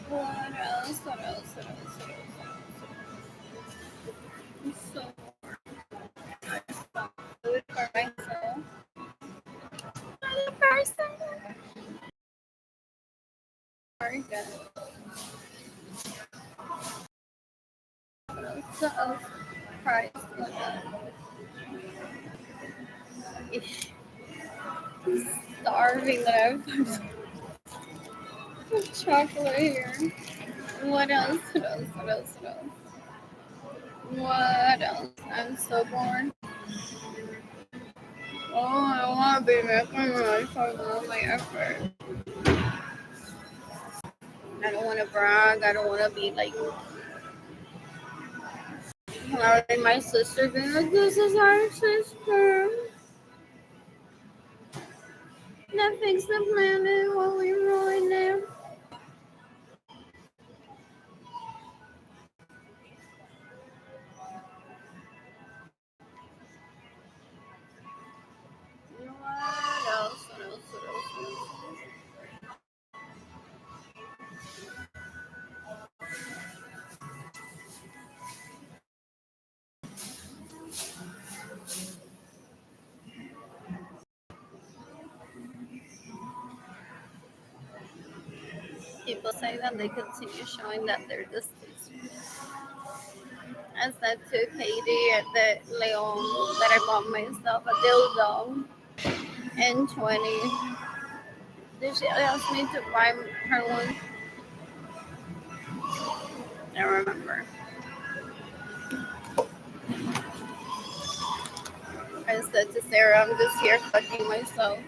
What else? What else? What else? What else? So food for myself. Another person. Very good. What else? What else? Price. Ish. I'm starving that I've chocolate here. What else? What else? What else? What else? What else? I'm so bored. Oh, I don't want to be making myself all my effort. I don't want to brag. I don't want to be like allowing my sister being like, this is our sister that fixed the planet while we ruined it. What else? What else? What else? What else? People say that they continue showing that they're the sisters. I said to Katie at the Leon that I bought myself a dildo in 20. Did she ask me to buy her one? I don't remember. I said to Sarah, I'm just here fucking myself.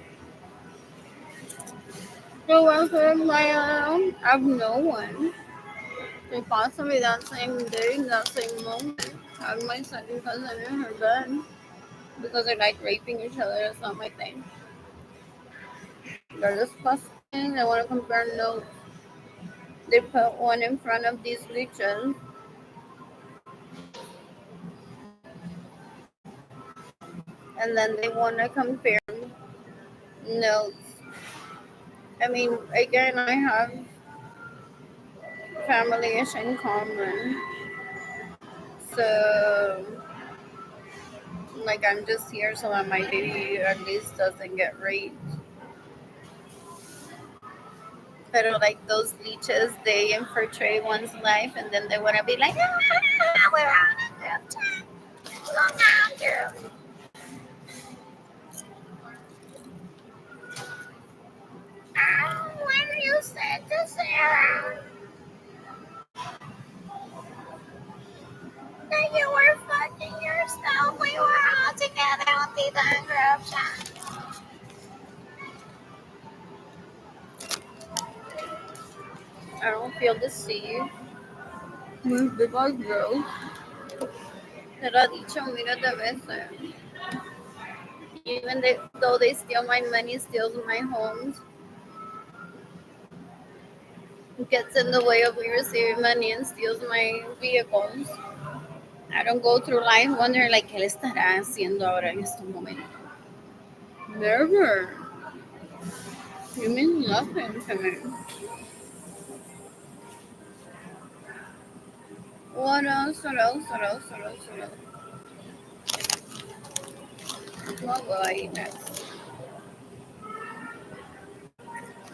So I said, I have no one. They possibly that same day, that same moment, had my second cousin in her bed because they like raping each other. That's not my thing. They're disgusting. They want to compare notes. They put one in front of these leeches, and then they want to compare notes. I mean, again, I have family-ish in common. So, like, I'm just here so that my baby at least doesn't get raped. But like those leeches, they infiltrate one's life, and then they want to be like, we're on a group chat. Look out, dude. When you said to Sarah that you were fucking yourself, we were all together on the group chat. I don't feel deceived. Because girls, te lo ha dicho miles de veces. Even though they steal my money, steals my homes, gets in the way of me receiving money and steals my vehicles. I don't go through life wondering like qué le estará haciendo ahora en este momento. Never. You mean nothing to me. What else? What else? What else? What else? What else? What will I eat next?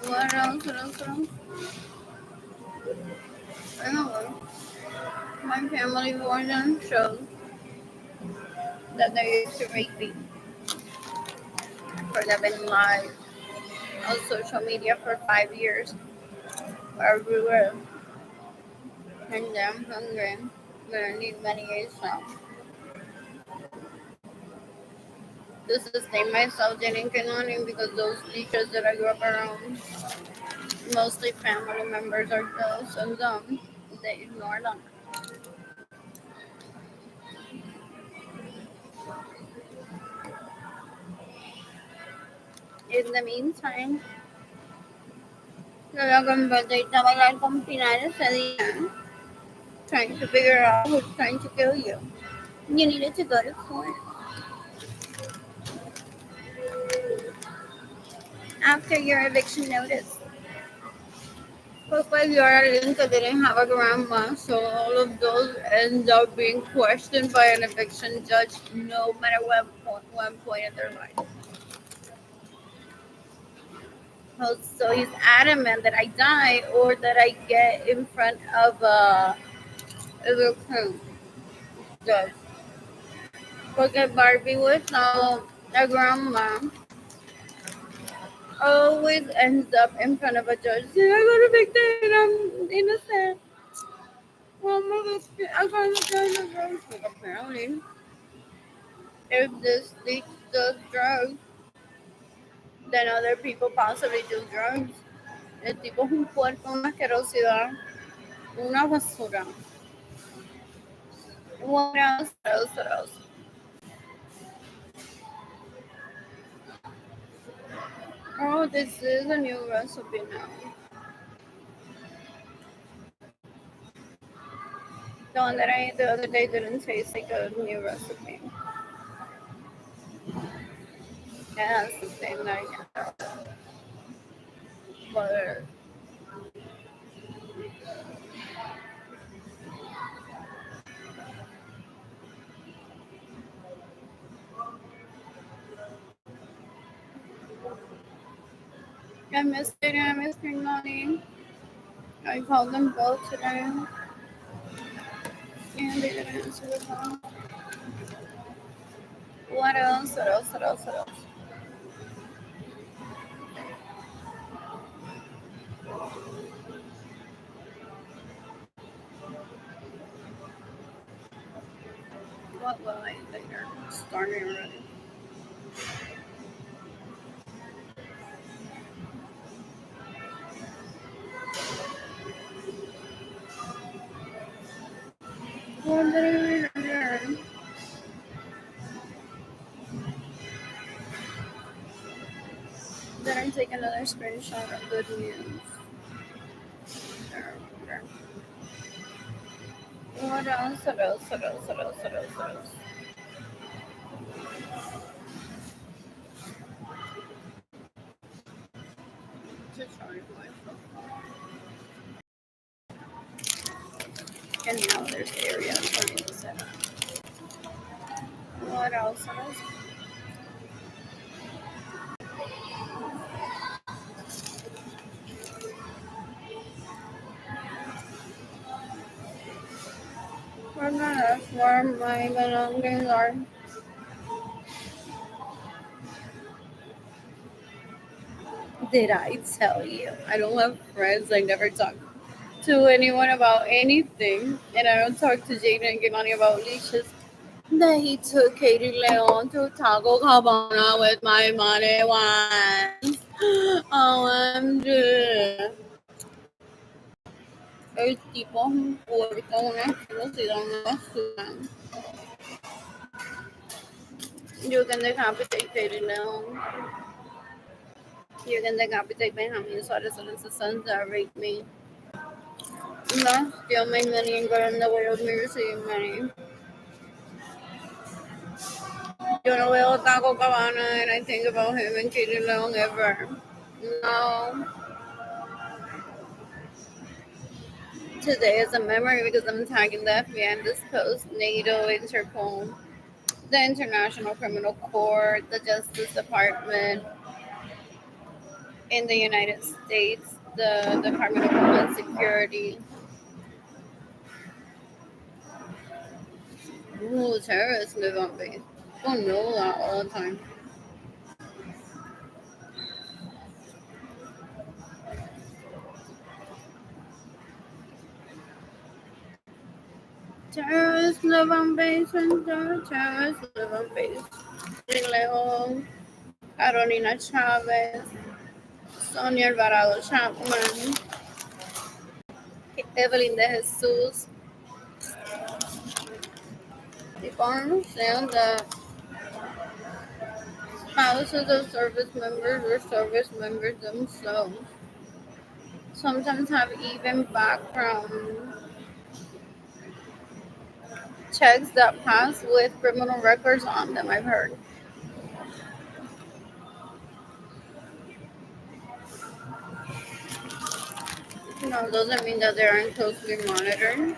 What else? What else? What else? I don't know. My family warden showed that they used to rape me for they've been live on social media for 5 years everywhere. And I'm hungry. Gonna need medication to sustain myself getting Kenani because those teachers that I grew up around, mostly family members, are so dumb. They ignore them. In the meantime, talagang budget na wala akong pinano sa diyan, trying to figure out who's trying to kill you. You needed to go to court after your eviction notice. But while Linka didn't have a grandma, so all of those end up being questioned by an eviction judge no matter what one point in their life. So he's adamant that I die or that I get in front of a judge. Porque Barbie without a grandma always ends up in front of a judge. I got evicted. I'm innocent. Well, I got evicted. Apparently, if this leads to drugs, then other people possibly do drugs. El tipo es un puerco, una asquerosidad, una basura. What else? What else? What else? Oh, this is a new recipe now. The one that I ate the other day didn't taste like a new recipe. Yeah, it's the same that I got. But I missed it and I missed Money. I called them both today and they didn't answer the phone. What else? What else? What else? What else? What will I eat later? It's starting already. What did I eat later? Then I take another screenshot of good news. There. What else? What else? What else? What else? What else? What else? To charge my phone. And now there's area for me to set up. What else? What else? Where my belongings are. Did I tell you? I don't have friends. I never talk to anyone about anything. And I don't talk to Jaden and Gimani about leashes. That he took Katie Leon to Taco Cabana with my money once. OMG. El tipo es un puerco, una asquerosidad, una basura. You can decapitate Katie Leon. You can decapitate Benjamin Suarez and his sons that raped me. No, steal my money and go in the way of me receiving money. Yo no veo Taco Cabana and I think about him and Katie Leon ever. No. Today is a memory because I'm tagging the FBI in this post, NATO, Interpol. the International Criminal Court, the Justice Department in the United States, the Department of Homeland Security. Ooh, terrorists live on base. Don't know that all the time. Terrorists live on base and terrorists live on base. Leon, Carolina Chavez, Sonia Alvarado Chapman, Evelyn de Jesus. People understand that spouses of service members or service members themselves sometimes have even background checks that pass with criminal records on them, I've heard. No, doesn't mean that they aren't closely monitored.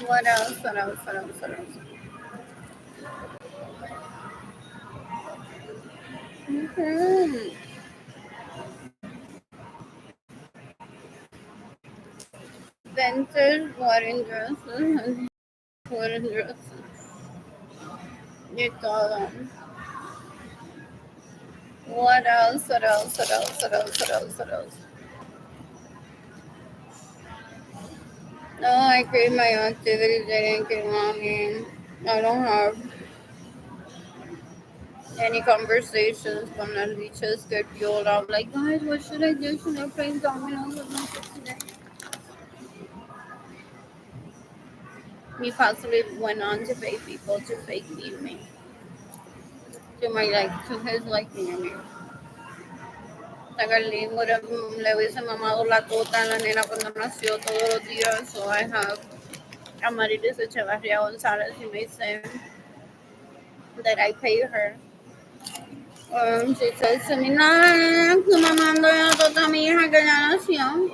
What else? What else? What else? What else? Mm-hmm. Vintage wedding dresses. Wedding dresses. You todo. What else? What else? What else? What else? What else? What else? No, I create my own activities. I didn't get mommy. I don't have any conversations con las bichas que fueled. I'm like, guys, what should I do? Should I play dominoes with my kids today? We possibly went on to pay people to fake feed me. To my to his liking, I mean. Tagalín would have le hubiese mamado la tota a la nena cuando nació todos los días. So I have Amarilis Echevarria Gonzalez. He may say that I pay her. She says to me, no, tu mamando la tota a mi hija que ya nació.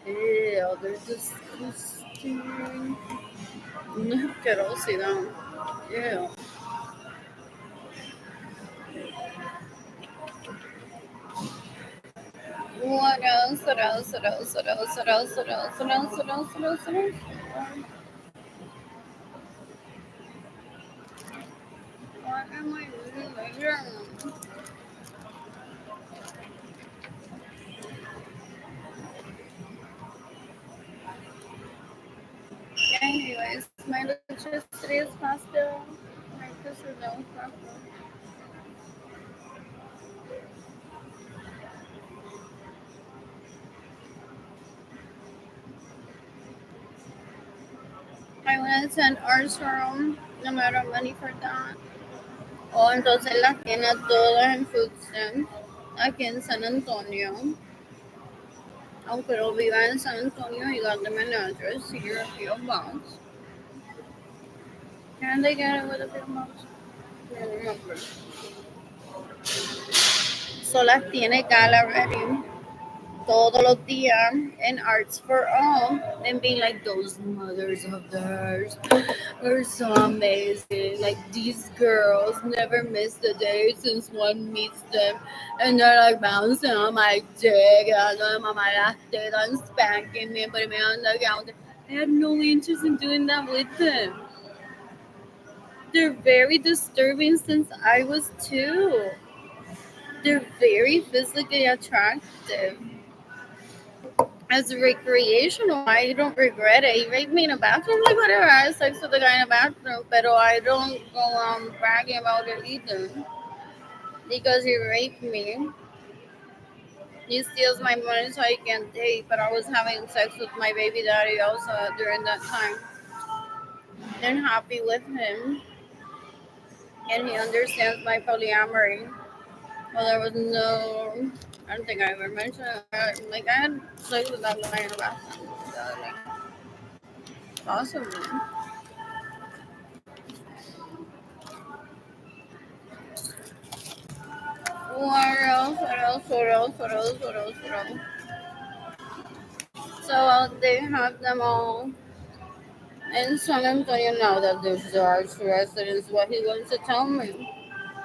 Ew, they're disgusting. Una asquerosidad. Ew. What else? What else? What else? What else? What else? What else? What else? What else? What else? What else? Why am I losing my journal? Anyways, my electricity is pasta. My sister knows pasta. I went to an arts room. No matter money for that. Oh, entonces las tiene todas en food stamps aquí en San Antonio. Aunque no viva en San Antonio, he got them an address here, a P.O. Box. Can they get it with a P.O. Box? I don't remember. So las tiene Gala ready todos los días in Arts for All and being like, those mothers of theirs are so amazing. Like, these girls never miss a day since one meets them. And they're like bouncing on my dick, and my las tetas and spanking me and putting me on the ground. I had no interest in doing that with them. They're very disturbing since I was two. They're very physically attractive. As recreational, I don't regret it. He raped me in a bathroom, like whatever. I had sex with the guy in the bathroom, but I don't go bragging about it either. Because he raped me. He steals my money so I can date, but I was having sex with my baby daddy also during that time. And happy with him. And he understands my polyamory. Well, there was no, I don't think I ever mentioned it. Like, I had sex with that guy in the bathroom. Possibly. So they have them all in San Antonio now that there's George residents. What he wants to tell me.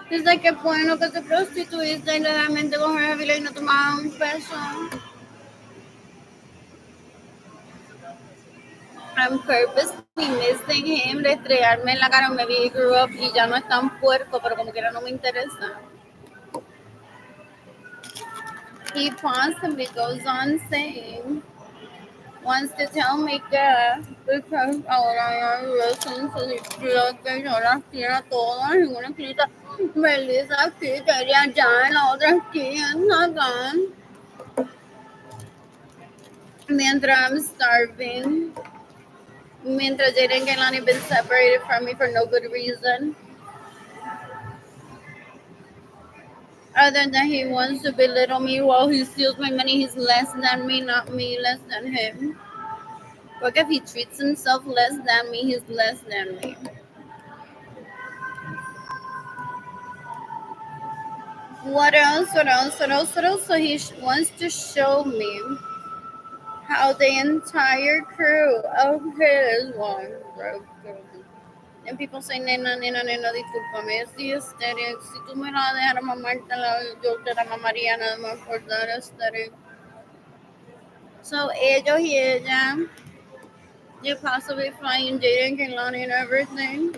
He's like, qué bueno que te prostituiste y legalmente coger a Vila y no tomaba un peso. I'm purposely missing him, de estrellarme en la cara. Maybe he grew up y ya no es tan puerco, pero como quiera no me interesa. He possibly goes on saying, wants to tell me que because ahora ya listen to the creo que yo las quiero todas en una esquina. Melissa aquí, quería allá en la otra esquina, acá. Mientras I'm starving. Mientras Jaden Gailani been separated from me for no good reason. Other than he wants to belittle me while he steals my money, he's less than me, not me less than him. But if he treats himself less than me, he's less than me. What else? What else? What else? What else? So he wants to show me how the entire crew of his one. And people say, nena, nena, nena, discúlpame, es aesthetic. Si tú me la dejaras mamártela, yo te la mamaría nada más por dar aesthetic. So ellos y ella, you possibly flying Jaden, Kehlani, and everything.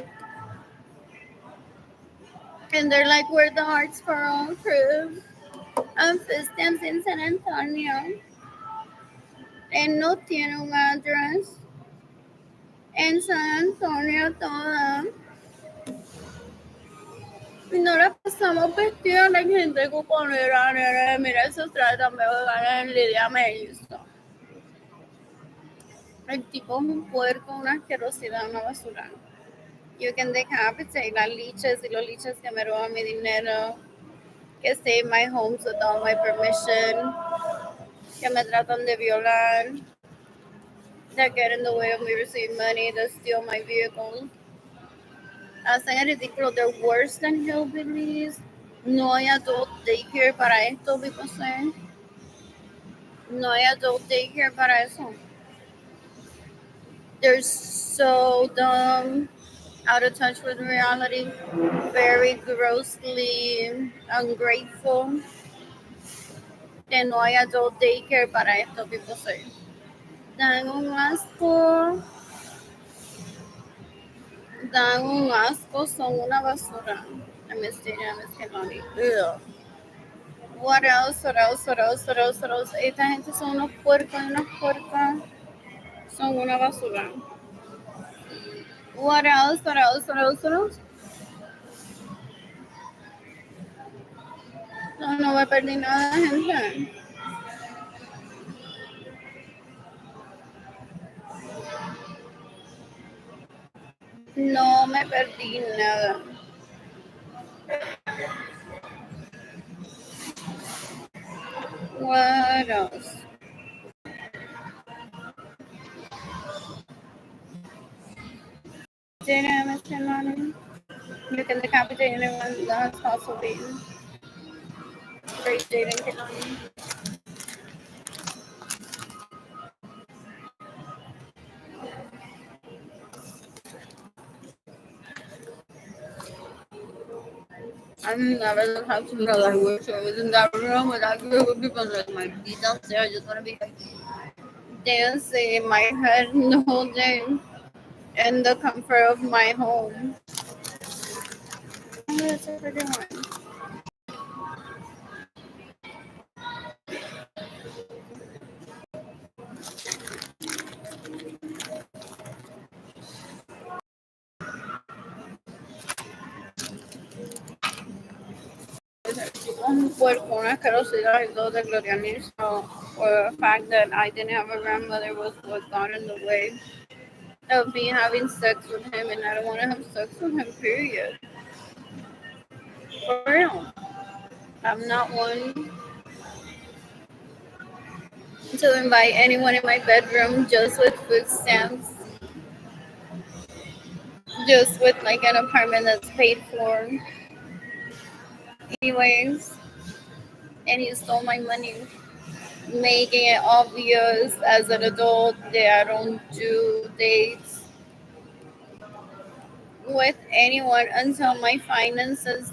And they're like, we're the hearts for all crew. First stamps in San Antonio. And no tiene un address. En San Antonio toda. Y no la pasamos vestidas de gente cuponera, nene. Mira, esos tratan de ganar en Lidia Mellizo. El tipo es un puerco, una asquerosidad, una basura. You can decapitate las liches y los liches que me roban mi dinero, que save my homes without my permission, que me tratan de violar, that get in the way of me receiving money, that steal my vehicles. Hacen el ridículo, they're worse than hillbillies. No hay adult daycare para esto, people say. No hay adult daycare para eso. They're so dumb, out of touch with reality, very grossly ungrateful. Que no hay adult daycare para esto, people say. Dan un asco. Dan un asco, son una basura. I'm Kehlani. Ugh. What else? What else? What else? What else? What else? Esta gente son unos puercos y unas puercas. Son una basura. What else? What else? What else? What else? No me perdí nada, gente. No me perdí nada. What else? Jaden Kehlani. You can decapitate anyone that's possibly great Jaden Kehlani. I never have to know I wish I was in that room with that group of people like my feet downstairs. I just want to be like dancing in my head the whole day in the comfort of my home. Oh, that's a pretty one. Un puerco, una asquerosidad y todo de Gloriani. So, for the fact that I didn't have a grandmother was what got in the way of me having sex with him, and I don't want to have sex with him, period. For real. I'm not one to invite anyone in my bedroom just with food stamps, just with like an apartment that's paid for. Anyways, and he stole my money, making it obvious as an adult that I don't do dates with anyone until my finances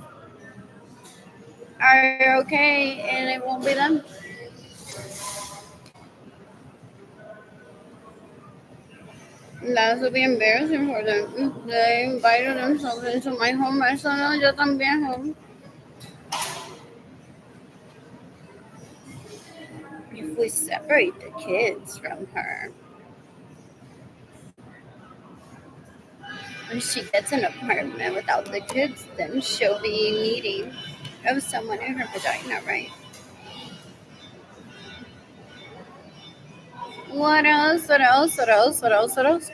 are okay and it won't be them. That would be embarrassing for them. They invited themselves into my home. I said, no, yo también home. If we separate the kids from her, when she gets an apartment without the kids, then she'll be needy of someone in her vagina, right? What else? What else? What else? What else? What else?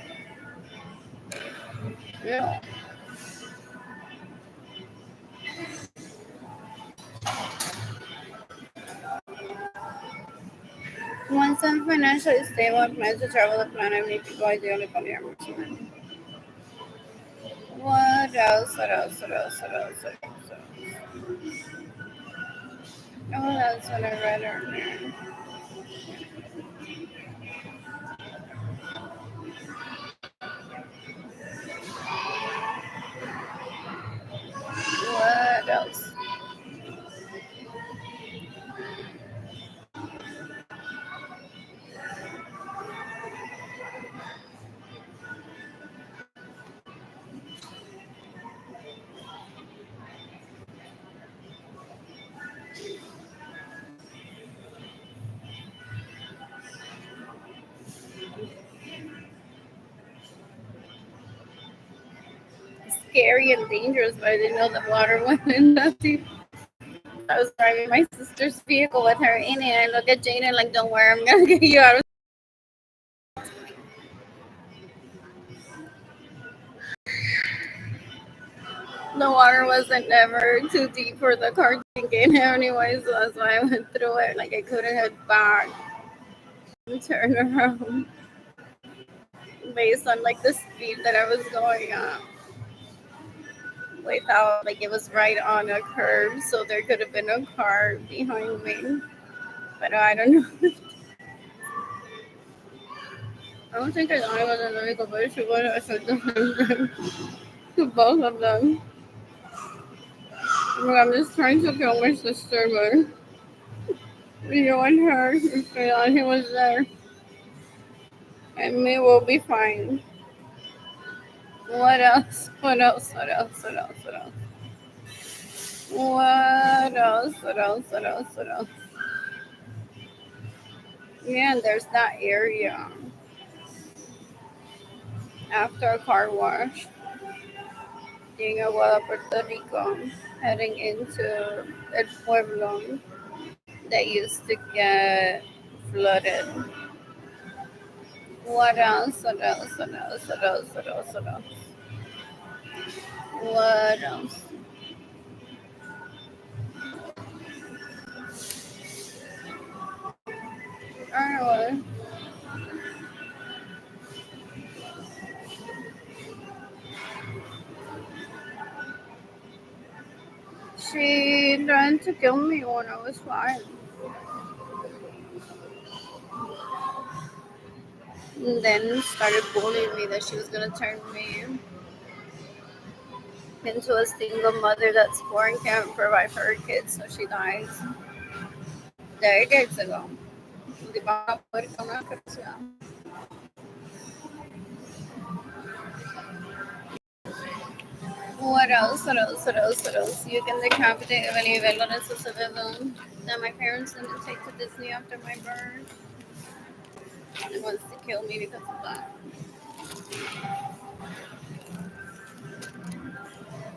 Yeah. Once I'm financially stable, I plan to travel the planet, meet people ideally from the Amazon. What else? What else? What else? What else? What else? Oh, that's what I read earlier. What else? Scary and dangerous, but I didn't know the water went in that deep. I was driving my sister's vehicle with her in it. I look at Jaden like, don't worry, I'm gonna get you out of. The water wasn't never too deep for the car to get in anyway, so that's why I went through it. Like I couldn't head back and turn around based on like the speed that I was going at. Without like it was right on a curve, so there could have been a car behind me. But I don't know. I don't think I thought I was in the vehicle, but she would have said the same thing to both of them. Well, I'm just trying to kill my sister, but you and her, if they thought he was there, and me will be fine. What else? What else? What else? What else? What else? What else? What else? What else? What else? Yeah, and there's that area after a car wash. Being a Puerto Rico, heading into El Pueblo that used to get flooded. What else? What else? What else? What else? What else? What else? What else? Anyway, she tried to kill me when I was 5. And then started bullying me that she was gonna turn me into a single mother that's poor and can't provide for her kids, so she dies. Decades ago. Di ba poder ka na siya? What else? What else? What else? What else? You can decapitate any villainous of civilian that my parents didn't take to Disney after my birth and wants to kill me because of that.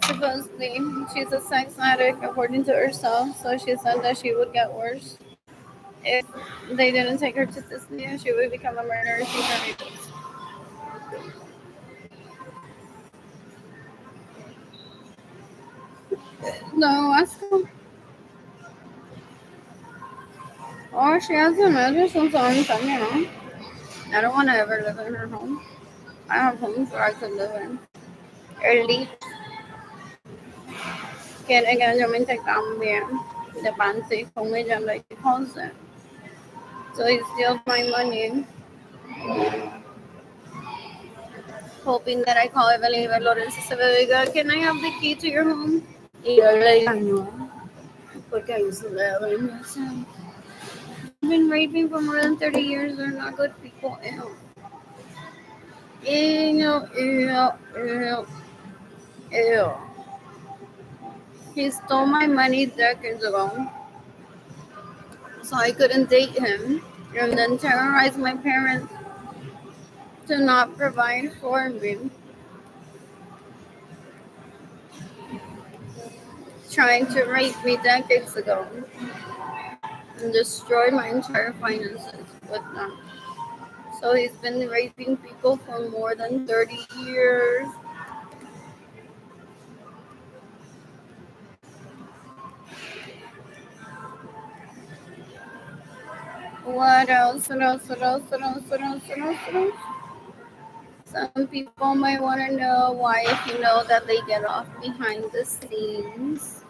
Supposedly, she's a sex addict according to herself, so she said that she would get worse if they didn't take her to Disney and she would become a murderer. She's a rapist. No, ask her. Oh, she has an address on some time, I don't want to ever live in her home. I have homes where I could live in. Elite. Que legalmente cambien. the panty comedian like he calls it. So he steals my money, hoping that I call Evelyn. Y Lorenzo se ve, diga, can I have the key to your home? Y yo le digo, no, porque ahí se le Evelyn. You've been raping for more than 30 years. They're not good people. Ew, ew, ew, ew. He stole my money decades ago, so I couldn't date him, and then terrorized my parents to not provide for me, trying to rape me decades ago and destroy my entire finances with them. So he's been raping people for more than 30 years. What else? What else? What else? What else? What else? What else? What else? Some people might want to know why, if you know that they get off behind the scenes.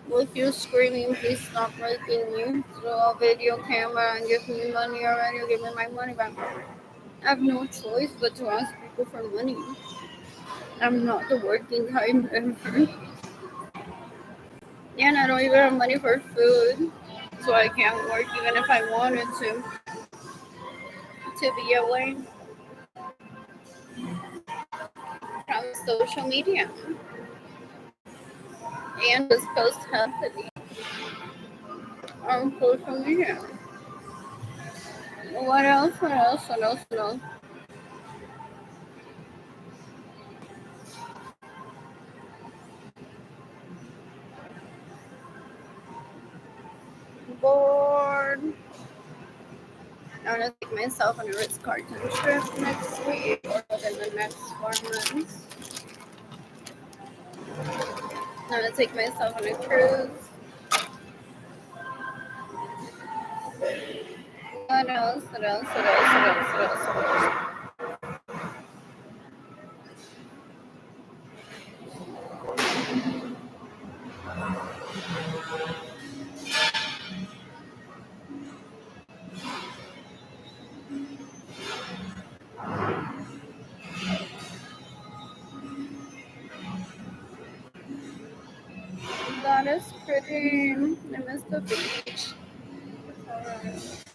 With you screaming, please stop raping me through a video camera and give me money already or give me my money back. I have no choice but to ask people for money. I'm not the working kind ever. And I don't even have money for food. So I can't work even if I wanted to be away from social media and just post healthily on social media. What else? What else? What else? What else? Bored. I'm gonna take myself on a Ritz-Carlton trip next week or within the next 4 months. I'm gonna take myself on a cruise. What else? What else? What else? What else? What else? What else? That is pretty. I miss the beach. Alright.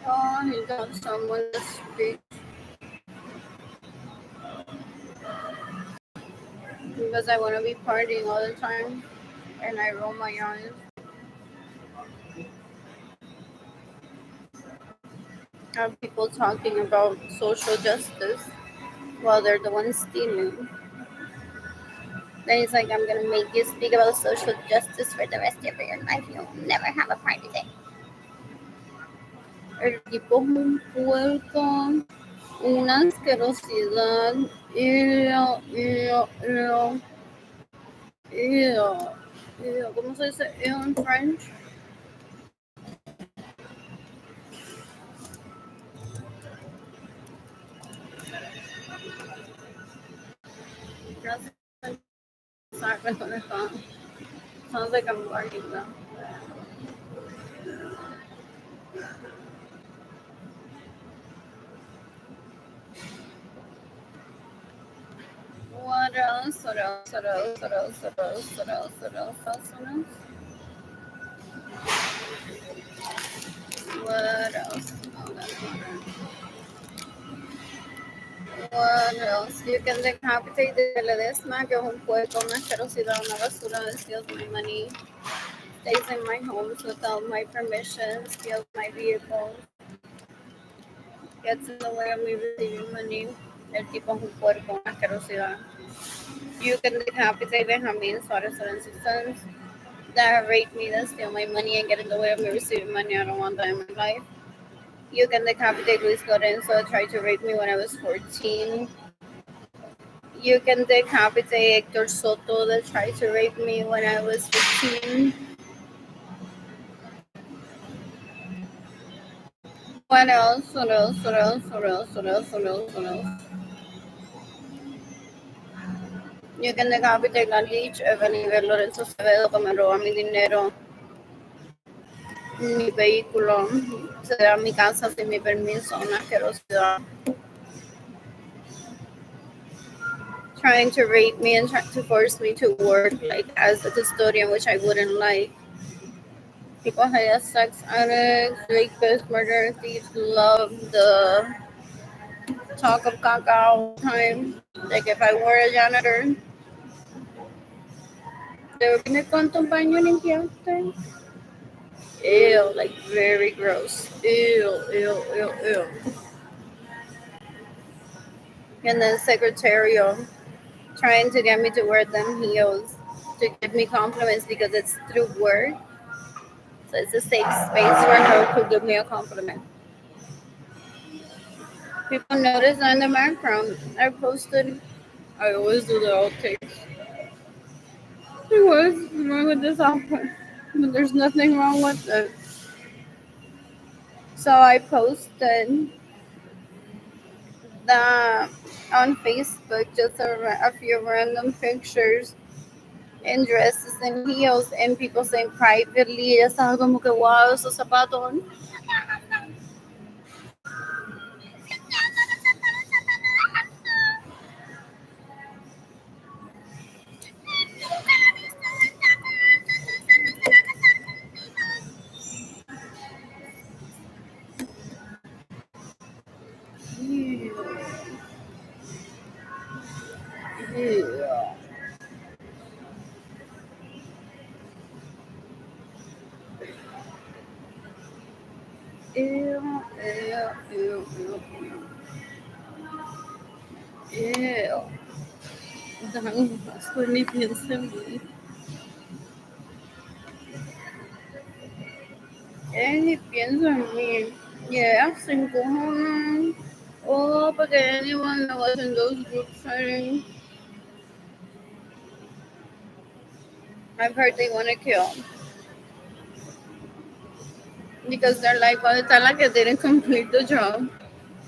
Oh, he got someone to speak because I want to be partying all the time and I roll my eyes. Have people talking about social justice while they're the ones stealing. Then he's like, I'm gonna make you speak about social justice for the rest of your life. You'll never have a party day. El tipo es un puerco, una asquerosidad. Ew, ew, ew, ew, ew. ¿Cómo se dice ew en French? Sorry, but on the phone. Sounds like I'm barking though. What else? What else? What else? What else? What else? What else? What else? What else? What else? Oh, that's not right. What else? You can decapitate the Ledesma, que es un puerco, una asquerosidad, una basura that steals my money, stays in my homes without my permission, steals my vehicle, gets in the way of me receiving money. El tipo es un puerco, una asquerosidad. You can decapitate Benjamin Suarez and his sons that rape me, that steal my money and get in the way of me receiving money. I don't want that in my life. You can decapitate Luis Lorenzo that tried to rape me when I was 14. You can decapitate Hector Soto that tried to rape me when I was 15. What else? What else? What else? What else? What else? What else? What else? You can decapitate la Lich, Evan Lorenzo Acevedo, que me roba mi dinero, mi vehículo, se da mi casa sin mi permiso, una asquerosidad. Trying to rape me and trying to force me to work like as a custodian, which I wouldn't like. People hate sex addicts, rapists, murderers, thieves love the talk of caca all the time. Like if I were a janitor, they would be like, ¿cuánto baño limpiaste? Ew, like very gross. Ew, ew, ew, ew. And then secretarial, trying to get me to wear them heels to give me compliments because it's through work. So it's a safe space for her to give me a compliment. People notice in the background. I posted. I always do the outtakes. What's wrong with this outfit? But there's nothing wrong with it. So I posted the on Facebook just a few random pictures in dresses and heels, and people saying privately, estaba como que wow, esos zapatos. Ew. Ew. Ew, ew, ew, ew, ew. Ew. Dan asco ni piensa en mí. Él ni piensa en mí. Yeah, sin cojones. Oh, porque anyone that was in those group settings, I've heard they want to kill. Because they're like, well, it's like it didn't complete the job.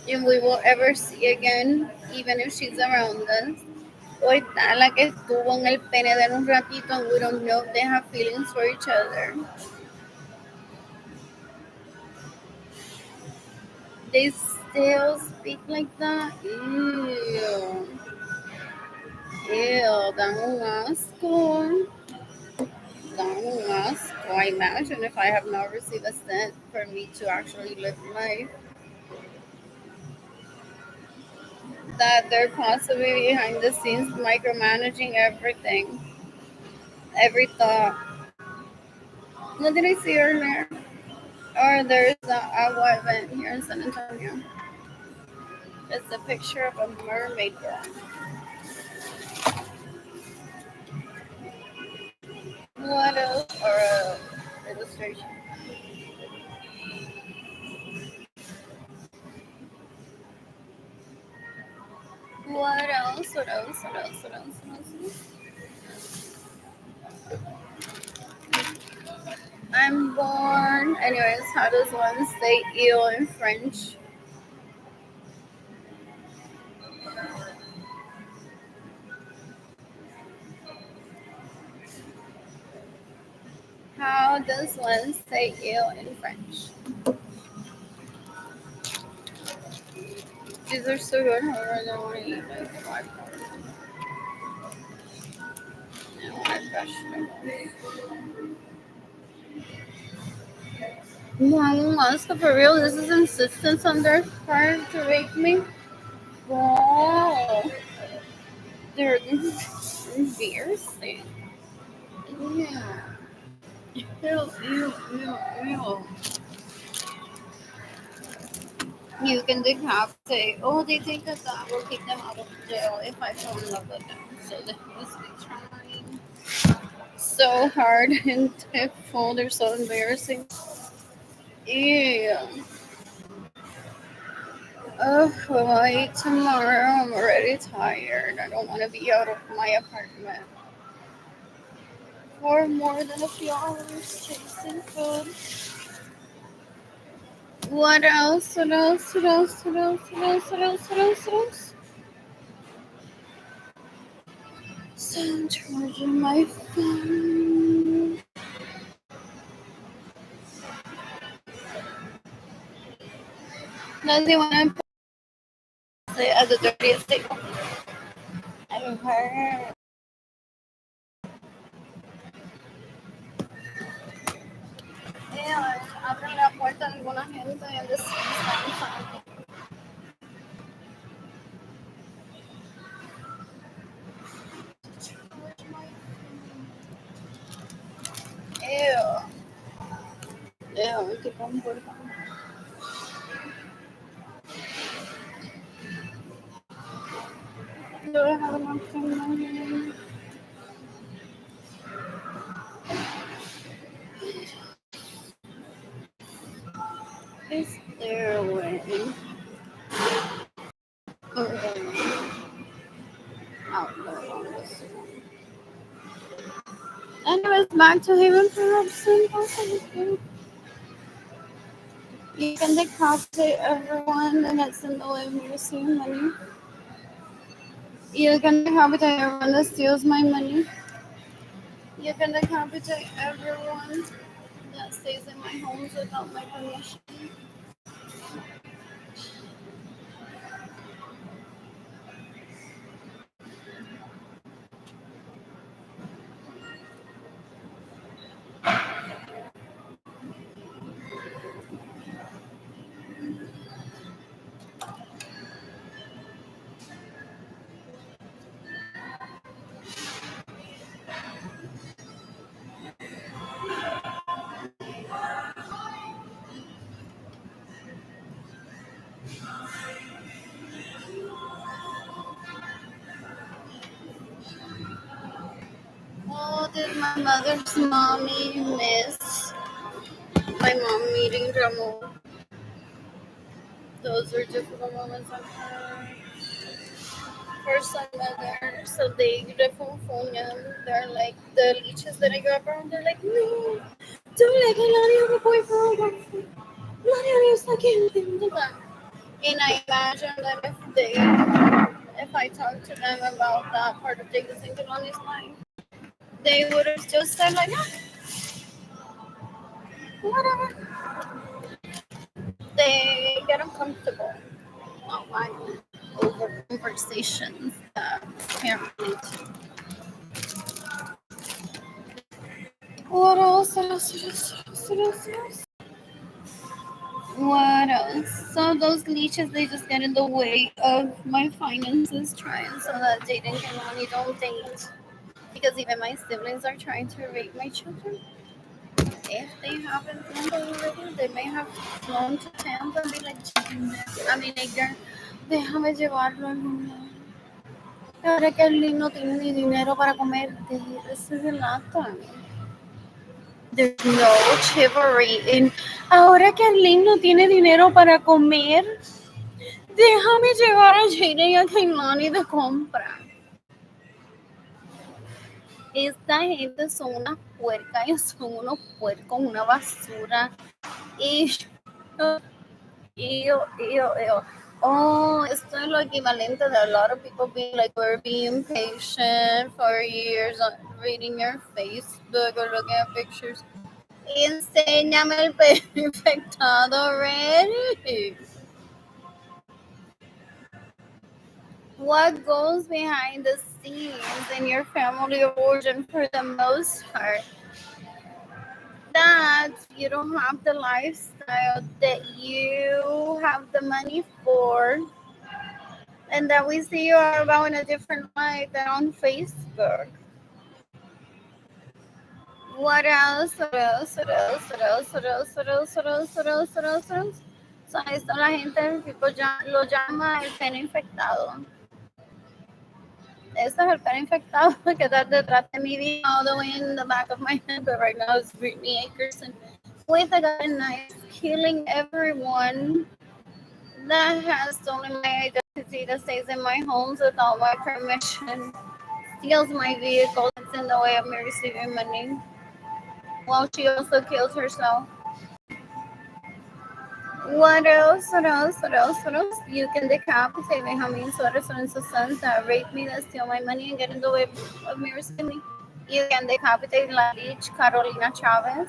If we will ever see again, even if she's around us. O está la que estuvo en el pene de un ratito and we don't know if they have feelings for each other. They still speak like that? Ew. Ew, dan un asco. Dan un asco. I imagine if I have not received a cent for me to actually live life, that they're possibly behind the scenes micromanaging everything. Every thought. What did I see earlier? Or there's a agua event here in San Antonio. It's a picture of a mermaid girl. What else? Or a illustration. What else? What else? What else? What else? What else? I'm born. Anyways, how does one say eel in French? How does one say eel in French? These are so good. However, I don't want to eat like five vegetables. No, Oscar, for real, this is insistence on their part to rape me. Wow, they're embarrassing. Yeah. Ew, ew, ew, ew. You can decapitate. Oh, they think that that will keep them out of jail if I fall in love with them. So they must be trying so hard and full. They're so embarrassing. Ew. Oh, well, I eat tomorrow. I'm already tired. I don't want to be out of my apartment for more than a few hours chasing food. What else? What else? What else? What else? What else? What else? What else? What else? So I'm charging my phone. Does he want to put it at the dirtiest table? I heard. Abren la puerta a alguna gente and the sun. Ew. Ew, qué comportamiento. Do I have enough time? Is there a way? Anyways, back to Haven for Robson. You can decapitate everyone and it's in the way of me receiving money. You can decapitate everyone that steals my money. You can decapitate everyone that stays in my homes without my permission. Oh, did my mother's mommy miss my mom meeting Ramo? Those were difficult moments of her first time mother. So they phone him. They're like the leeches that I grew up around. They're like, no, don't let Hilario have a boyfriend. Hilario is like anything to that. And I imagine that if I talked to them about that part of Jake and Kalani's life, they would have just said like, yeah, whatever. They get uncomfortable online over conversations that can't relate to. What else? What else? What else? What else? What else? What else? So those leeches, they just get in the way of my finances, trying so that Jaden and Kalani don't date. Because even my siblings are trying to rape my children. If they haven't done already, they may have flown to Tampa and be like, I mean, Edgar, déjame llevarlo al mundo. Ahora que el niño no tiene ni dinero para comer, this is a lata. There's no chivalry in. Ahora que el niño no tiene dinero para comer, déjame llevar a Jaden y a Kaimani de compra. Esta gente son unas puercas, ellos son unos puercos, una basura. Y ew. Oh, esto es lo equivalente de a lot of people being like, we're being patient for years reading your Facebook or looking at pictures. Enséñame el perfectado already. What goes behind the scenes in your family of origin for the most part? That you don't have the lifestyle that you have the money for, and that we see you are about in a different light than on Facebook. What else? What else? What else? What else? What else? What else? What else? What else? What else? What else? So esto la gente tipo, lo llama el pene infectado. Eso es el pene infectado que está detrás de mi vida, all the way in the back of my head, but right now it's Brittany Akerson with a gun and knife, killing everyone that has stolen my identity, that stays in my homes without my permission, steals my vehicle, that's in the way of me receiving money. Well, she also killed herself. What else? What else? What else? What else? You can decapitate me. How many sweaters and sons that rape me, that steal my money, and get in the way of me receiving me? You can decapitate La Lich Carolina Chavez.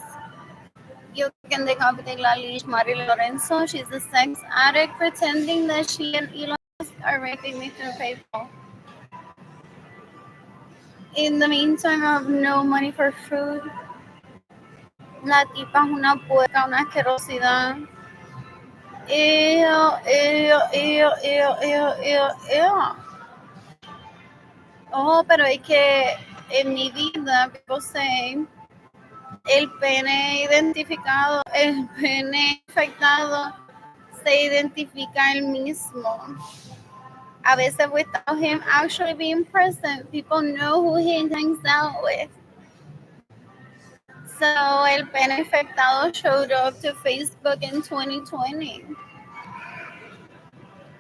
You can decapitate La Lich Marilyn Lorenzo. She's a sex addict pretending that she and Elon Musk are raping me through PayPal. In the meantime, I have no money for food. La tipa es una puerca, una asquerosidad. Ew, ew, ew, ew, ew, ew, ew. Oh, pero es que en mi vida, people say, el pene identificado, el pene infectado se identifica el mismo. A veces without him actually being present, people know who he hangs out with. So el pene infectado showed up to Facebook in 2020.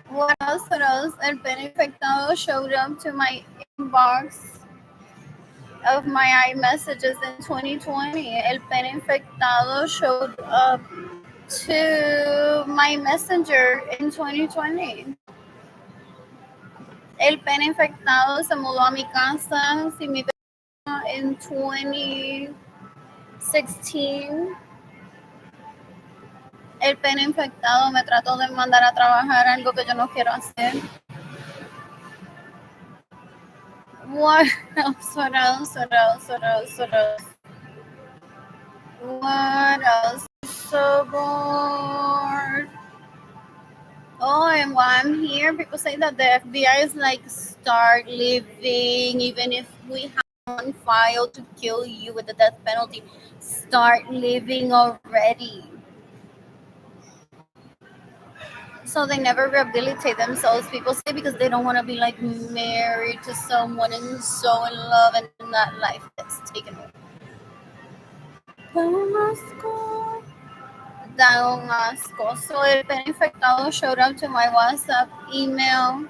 What else? What else? El pene infectado showed up to my inbox of my iMessages in 2020. El pene infectado showed up to my messenger in 2020. El pene infectado se mudó a mi casa sin mi permiso in 2016. El pene infectado me trató de mandar a trabajar algo que yo no quiero hacer. What else? What else? What else? What else? What else? What else? So bored. Oh, and while I'm here, people say that the FBI is like, start living, even if we have one file to kill you with the death penalty, start living already. So they never rehabilitate themselves, people say, because they don't want to be like married to someone and so in love, and then that life gets taken away. Down asco. So el pene infectado showed up to my WhatsApp email.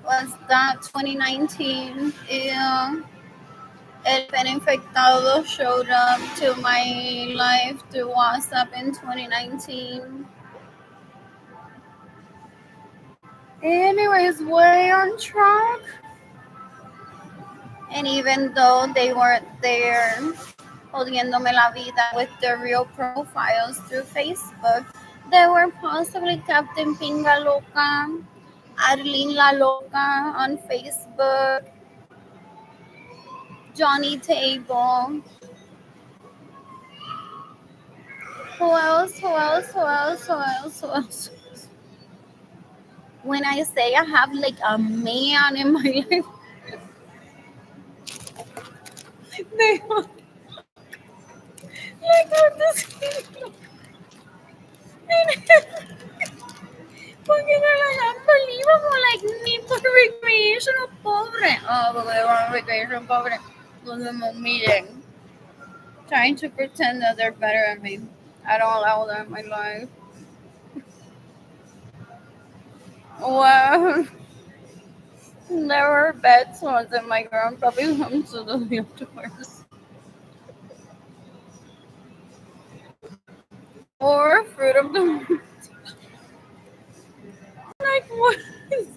Was that 2019? Yeah. El pene infectado showed up to my life through WhatsApp in 2019. Anyways, way on track. And even though they weren't there jodiéndome la vida with their real profiles through Facebook, they were possibly Captain Pinga Loca, Arlene La Loca on Facebook, Johnny Table. Who else? Who else? Who else? Who else? Who else? When I say I have like a man in my life, they are like what this porque they're like unbelievable, like need for recreational pobre. Oh, porque they want recreational pobre. Donde me humillen. Trying to pretend that they're better than me. I don't allow that in my life. Well, there were beds once and my grandpa went to the outdoors. Or fruit of the like what is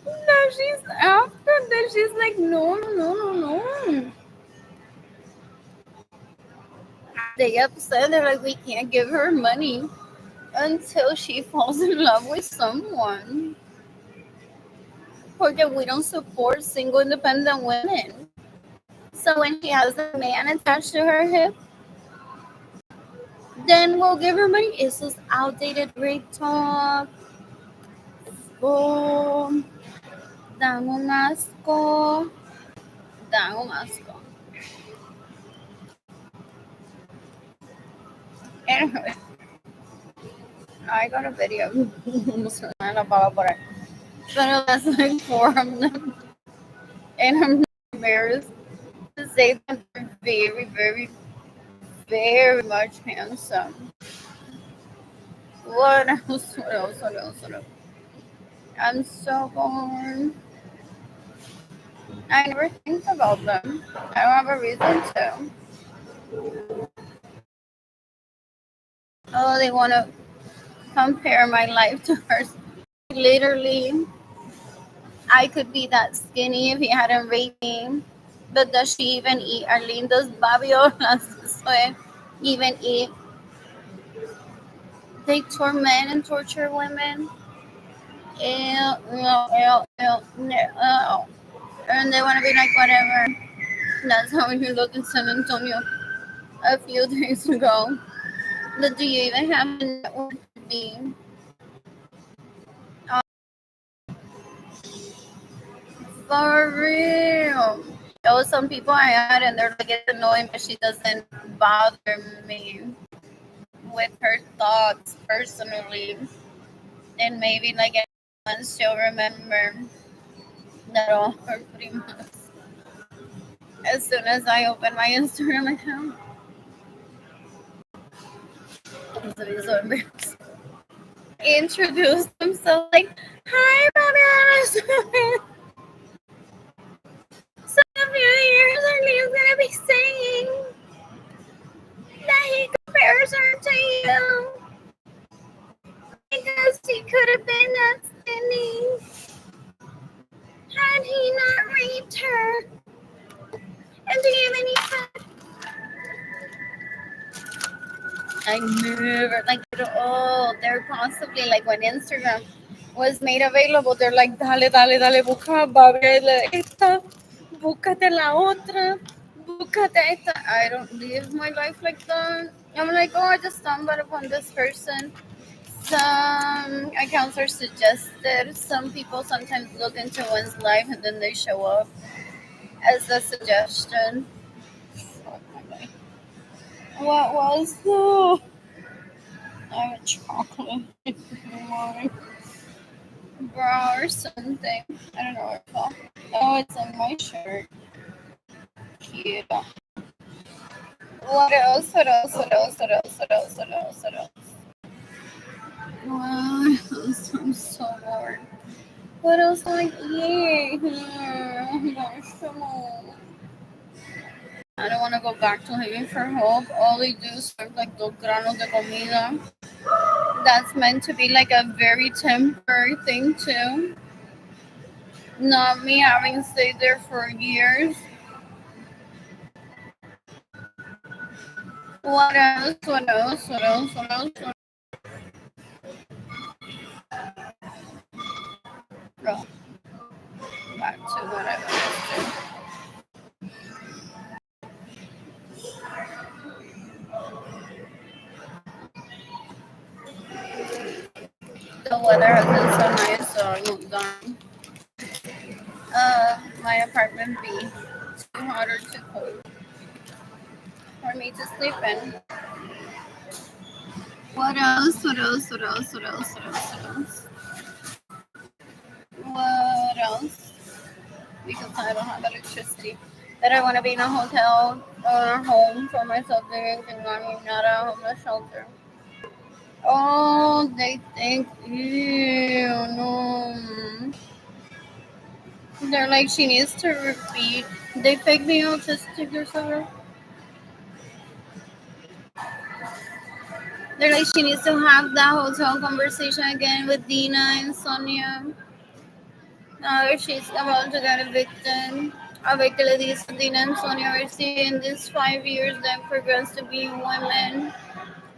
now she's after that she's like no no no no no. They upset, they're like we can't give her money until she falls in love with someone. Because we don't support single independent women. So when she has a man attached to her hip, then we'll give her money. It's just outdated rape talk. Boom. Dan un asco. Dan un asco. Anyway, I got a video. Pero that's like four of them. And I'm not embarrassed to say that they're very, very, very much handsome. What else? What else? What else? What else? I'm so bored. I never think about them. I don't have a reason to. Oh, they want to compare my life to hers. Literally, I could be that skinny if he hadn't raped me. But does she even eat? Arlene, does Babiola even eat? They torment and torture women. Ew, ew, ew, ew, ew. And they want to be like, whatever. That's how you look in San Antonio a few days ago. But do you even have a network to be? Uh, for real. Oh, some people I had, and they're like, it's annoying, but she doesn't bother me with her thoughts personally. And maybe like once she'll remember that all her 3 months. As soon as I open my Instagram account, it's gonna be so embarrassing. Introduce themselves like, hi, Bobby. So in a few years, Arlene's gonna be saying that he compares her to you because he could have been that skinny had he not raped her. And do you have any fun? I never like oh, they're possibly like when Instagram was made available, they're like dale, dale, dale, busca Babel esta, búscate la otra, búscate esta. I don't live my life like that. I'm like, oh, I just stumbled upon this person. Some accounts are suggested. Some people sometimes look into one's life and then they show up as a suggestion. Oh my God. What was the? I have a chocolate in my bra or something. I don't know what it's called. Oh, it's on my shirt. Cute. What else? What else? What else? What else? What else? What else? What else? I'm so bored. What else am I eating? Come on. I don't want to go back to Haven for Hope. All they do is serve like dos granos de comida. That's meant to be like a very temporary thing too. Not me having stayed there for years. What else? What else? What else? What else? Go back to what I was The weather has been so nice, so I moved on. My apartment be too hot or too cold for me to sleep in. What else? What else? What else? What else? What else? What else? What else? Because I don't have electricity. That I want to be in a hotel or a home for myself living and not a homeless shelter. Oh, they think, ew, no. They're like, she needs to repeat. They fake me autistic or something. They're like, she needs to have that hotel conversation again with Dina and Sonia. She's about to get evicted. A ver qué le dice Dina and Sonia, a ver si in these 5 years they progress to being women.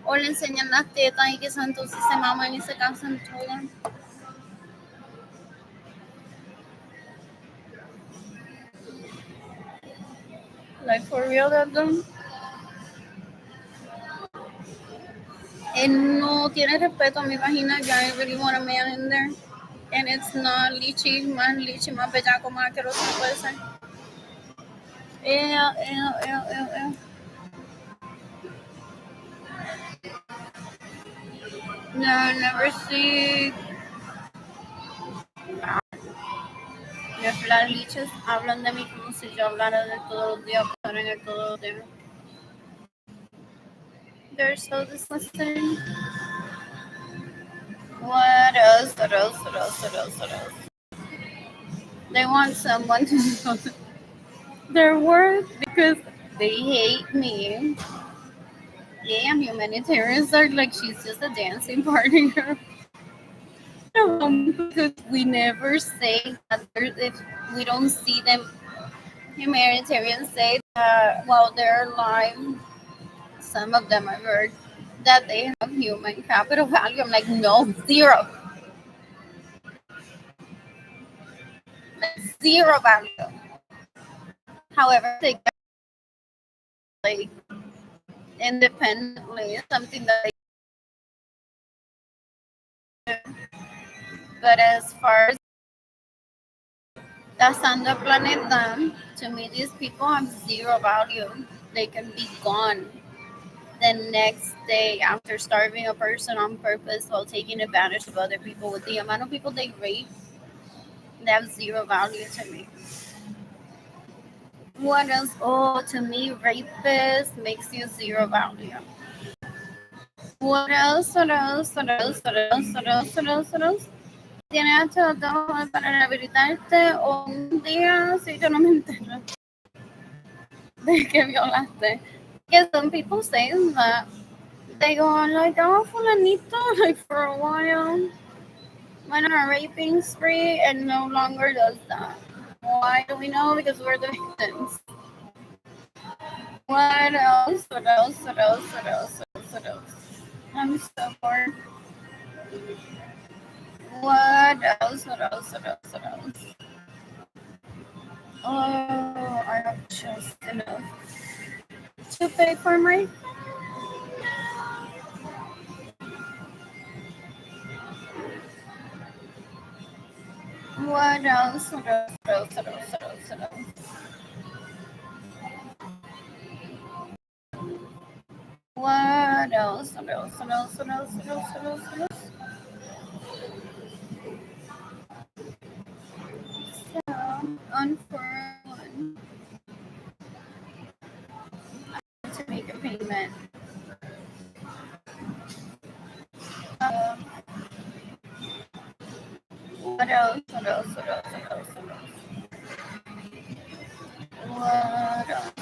O le enseñan las tetas y que entonces se maman y se cansan todas. Like for real, that them. Él no tiene respeto a mi vagina. I really want a man in there. And it's not lichi, más bellaco, más asqueroso no puede ser. Ew, ew, ew, ew, ew. No, never see. Las lichas hablan de mí como si yo hablara de todos los días, pero en el todos los días. They're so disgusting. What else? What else? What else? What else? What else? They want someone to know their worth because they hate me. Damn, humanitarians are like she's just a dancing partner. Because we never say that if we don't see them. Humanitarians say that while they're alive, some of them I've heard that they have human capital value. I'm like, no, zero, like zero value. However, they get like independently something that they do. But as far as Gastando Planeta, to me, these people have zero value. They can be gone the next day after starving a person on purpose while taking advantage of other people. With the amount of people they rape, they have zero value to me. What else? Oh, to me, rapist makes you zero value. What else? What else? What else? What else? What else? What else? What else? Tienes todo para rehabilitarte o un día si yo no me entero de que violaste. Because some people say that they go on like, oh, fulanito, like for a while, went on a raping spree and no longer does that. Why do we know? Because we're the victims. What else? What else? What else? What else? What else? I'm so bored. What else? What else? What else? What else? Oh, I have just enough to pay for my. What else? What else? What else? What else? What else? What else? What else? What else? What else? What else? What else? What else? What else? So, unfurl to make a payment. Um, what else? What else? What else? What else? What else? What else?